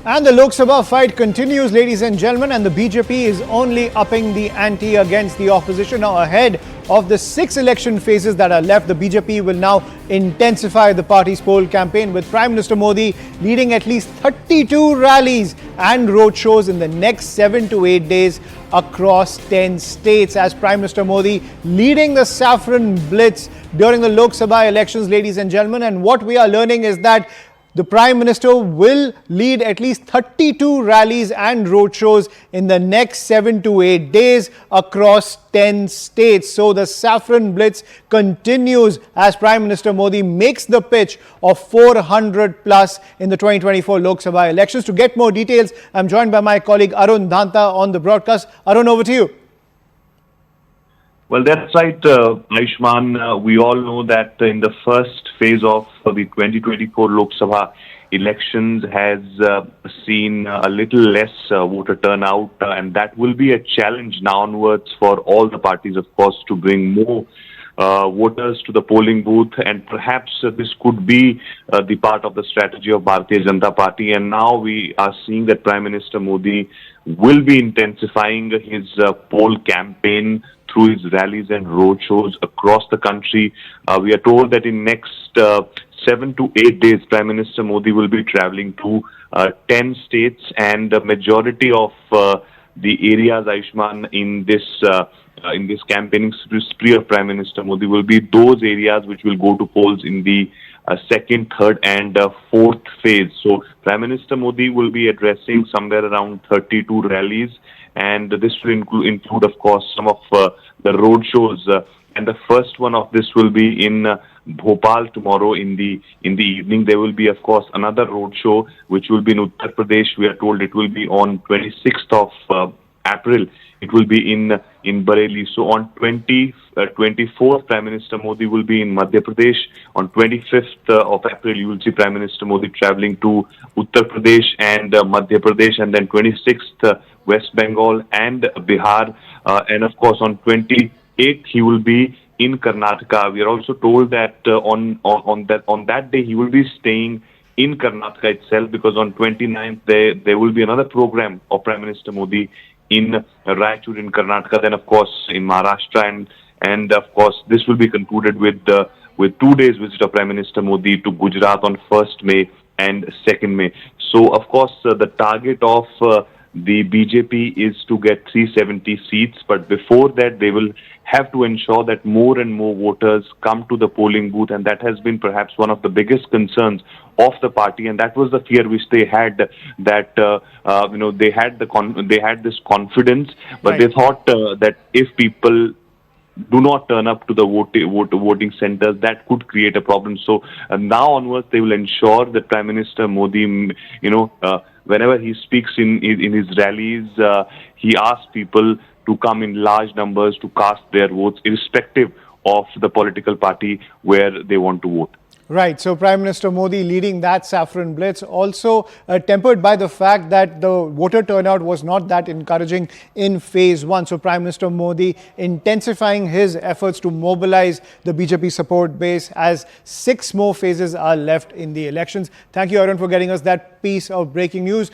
And the Lok Sabha fight continues, ladies and gentlemen, and the BJP is only upping the ante against the opposition. Now, ahead of the 6 election phases that are left, the BJP will now intensify the party's poll campaign, with Prime Minister Modi leading at least 32 rallies and roadshows in the next 7 to 8 days across 10 states. As Prime Minister Modi leading the saffron blitz during the Lok Sabha elections, ladies and gentlemen, and what we are learning is that the Prime Minister will lead at least 32 rallies and roadshows in the next 7 to 8 days across 10 states. So the saffron blitz continues as Prime Minister Modi makes the pitch of 400 plus in the 2024 Lok Sabha elections. To get more details, I'm joined by my colleague Arun Dhanta on the broadcast. Arun, over to you. Well, that's right, Aishman. We all know that in the first phase of the 2024 Lok Sabha elections has seen a little less voter turnout, and that will be a challenge now onwards for all the parties, of course, to bring more voters to the polling booth, and perhaps this could be the part of the strategy of Bharatiya Janata Party. And now we are seeing that Prime Minister Modi will be intensifying his poll campaign through his rallies and roadshows across the country. We are told that in next 7 to 8 days, Prime Minister Modi will be traveling to 10 states, and the majority of the areas, Aishman, in this campaigning spree of Prime Minister Modi will be those areas which will go to polls in the second, third and fourth phase. So Prime Minister Modi will be addressing somewhere around 32 rallies, and this will include, of course, some of the road shows. And the first one of this will be in Bhopal tomorrow in the evening. There will be, of course, another road show which will be in Uttar Pradesh. We are told it will be on 26th of April. It will be in Bareilly. So on 24th, Prime Minister Modi will be in Madhya Pradesh. On 25th of April, you will see Prime Minister Modi traveling to Uttar Pradesh and Madhya Pradesh, and then 26th West Bengal and Bihar, and of course on 28th he will be in Karnataka. We are also told that on that day he will be staying in Karnataka itself, because on 29th there will be another program of Prime Minister Modi in Raichur in Karnataka, then of course in Maharashtra, and of course this will be concluded with 2 days visit of Prime Minister Modi to Gujarat on 1st May and 2nd May. So of course the target of the BJP is to get 370 seats, but before that they will have to ensure that more and more voters come to the polling booth, and that has been perhaps one of the biggest concerns of the party, and that was the fear which they had, that they had this confidence, but Right. they thought that if people do not turn up to the voting centers, that could create a problem. So now onwards, they will ensure that Prime Minister Modi, whenever he speaks in his rallies, he asks people to come in large numbers to cast their votes, irrespective of the political party where they want to vote. Right. So Prime Minister Modi leading that saffron blitz, also tempered by the fact that the voter turnout was not that encouraging in phase 1. So Prime Minister Modi intensifying his efforts to mobilize the BJP support base as 6 more phases are left in the elections. Thank you, Arun, for getting us that piece of breaking news.